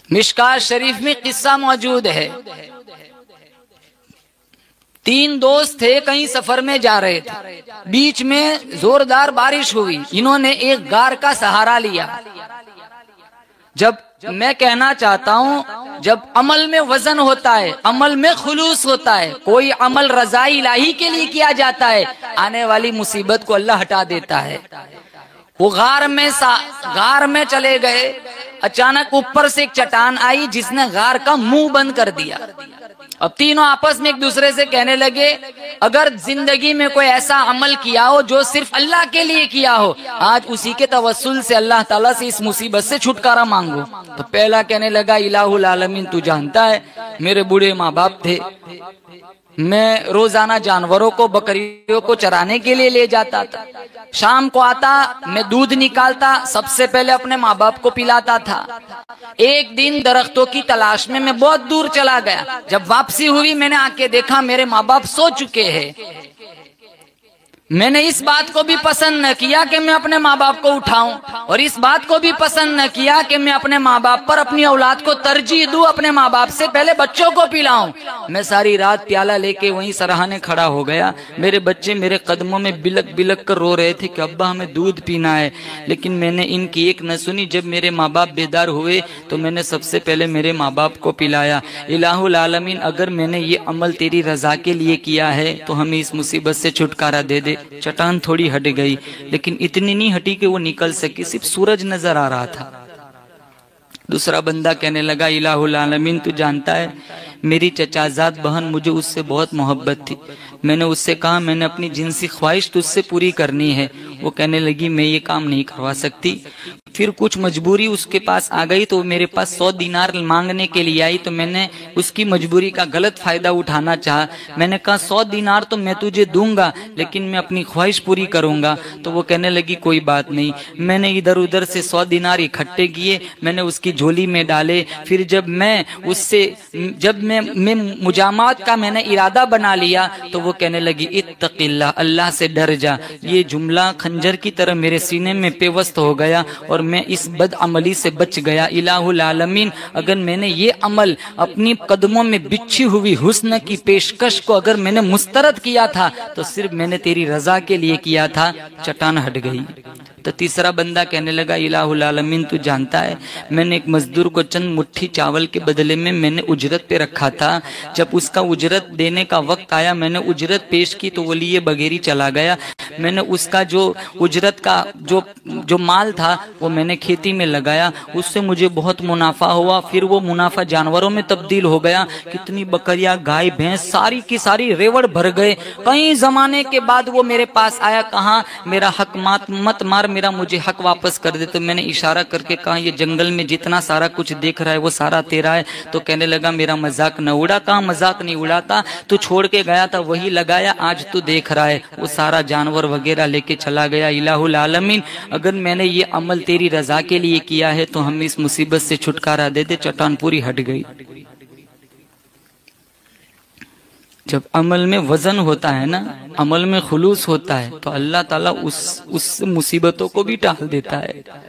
मिशकात शरीफ में किस्सा मौजूद है। तीन दोस्त थे, कहीं सफर में जा रहे थे, बीच में जोरदार बारिश हुई। इन्होंने एक गार का सहारा लिया। जब मैं कहना चाहता हूं, जब अमल में वजन होता है, अमल में खुलूस होता है, कोई अमल रज़ा इलाही के लिए किया जाता है, आने वाली मुसीबत को अल्लाह हटा देता है। वो गार में चले गए। अचानक ऊपर से एक चट्टान आई जिसने गार का मुंह बंद कर दिया। अब तीनों आपस में एक दूसरे से कहने लगे, अगर जिंदगी में कोई ऐसा अमल किया हो जो सिर्फ अल्लाह के लिए किया हो, आज उसी के तवस्सुल से अल्लाह ताला से इस मुसीबत से छुटकारा मांगो। तो पहला कहने लगा, इलाहुल आलमीन तू जानता है मेरे बूढ़े माँ बाप थे, मैं रोजाना जानवरों को, बकरियों को चराने के लिए ले जाता था। शाम को आता, मैं दूध निकालता, सबसे पहले अपने माँ बाप को पिलाता था। एक दिन दरख्तों की तलाश में मैं बहुत दूर चला गया। जब वापसी हुई, मैंने आके देखा मेरे माँ बाप सो चुके हैं। मैंने इस बात को भी पसंद न किया कि मैं अपने माँ बाप को उठाऊं, और इस बात को भी पसंद न किया कि मैं अपने माँ बाप पर अपनी औलाद को तरजीह दूं, अपने माँ बाप से पहले बच्चों को पिलाऊं। मैं सारी रात प्याला लेके वहीं सराहने खड़ा हो गया। मेरे बच्चे मेरे कदमों में बिलक बिलक कर रो रहे थे कि अब्बा हमें दूध पीना है, लेकिन मैंने इनकी एक न सुनी। जब मेरे माँ बाप बेदार हुए तो मैंने सबसे पहले मेरे माँ बाप को पिलाया। इलाहुल आलमीन, अगर मैंने ये अमल तेरी रजा के लिए किया है तो हमें इस मुसीबत से छुटकारा दे दे। चट्टान थोड़ी हट गई, लेकिन इतनी नहीं हटी कि वो निकल सकी, सिर्फ सूरज नजर आ रहा था। दूसरा बंदा कहने लगा, इलाहुल आलमीन तू जानता है मेरी चचाजाद बहन, मुझे उससे बहुत मोहब्बत थी। मैंने उससे कहा मैंने अपनी जिनसी ख्वाहिश तुझसे पूरी करनी है। वो कहने लगी मैं ये काम नहीं करवा सकती। फिर कुछ मजबूरी उसके पास आ गई तो मेरे पास 100 दिनार मांगने के लिए आई, तो मैंने उसकी मजबूरी का गलत फायदा उठाना चाहा। मैंने कहा 100 दिनार तो मैं तुझे दूंगा, लेकिन मैं अपनी ख्वाहिश पूरी करूंगा। तो वो कहने लगी कोई बात नहीं। मैंने इधर उधर से 100 दिनार इकट्ठे किए, मैंने उसकी झोली में डाले। फिर जब मैं मुजामात का मैंने इरादा बना लिया तो वो कहने लगी इत्तक़िल्लाह, अल्लाह से डर जा। ये जुमला खंजर की तरह मेरे सीने में पेवस्त हो गया और मैं इस बद अमली से बच गया। इलाहुल आलमीन, अगर मैंने ये अमल अपनी कदमों में बिछी हुई हुस्न की पेशकश को अगर मैंने मुस्तरद किया था तो सिर्फ मैंने तेरी रजा के लिए किया था। चट्टान हट गई। तो तीसरा बंदा कहने लगा, इलाहुल आलमीन तू जानता है मैंने एक मजदूर को चंद मुट्ठी चावल के बदले में मैंने उजरत पे रखा था। जब उसका उजरत देने का वक्त आया, मैंने उजरत पेश की तो वो लिए बगैर चला गया। मैंने उसका जो उजरत का जो माल था वो मैंने खेती में लगाया, उससे मुझे बहुत मुनाफा हुआ। फिर वो मुनाफा जानवरों में तब्दील हो गया। कितनी बकरियां, गाय, भैंस सारी की सारी रेवड़ भर गए। कई जमाने के बाद वो मेरे पास आया, कहा मेरा हक मत मार, मेरा मुझे हक वापस कर दे। तो मैंने इशारा करके कहा ये जंगल में जितना सारा कुछ देख रहा है वो सारा तेरा है। तो कहने लगा मेरा मजाक न उड़ा। कहा मजाक नहीं उड़ाता, तू छोड़ के गया था वही लगाया, आज तू देख रहा है। वो सारा जानवर वगैरह लेके चला गया। इलाहुल आलमीन, अगर मैंने ये अमल तेरी रजा के लिए किया है तो हमें इस मुसीबत से छुटकारा दे दे। चट्टान पूरी हट गई। जब अमल में वजन होता है ना, अमल में खुलूस होता है, तो अल्लाह ताला उस मुसीबतों को भी टाल देता है।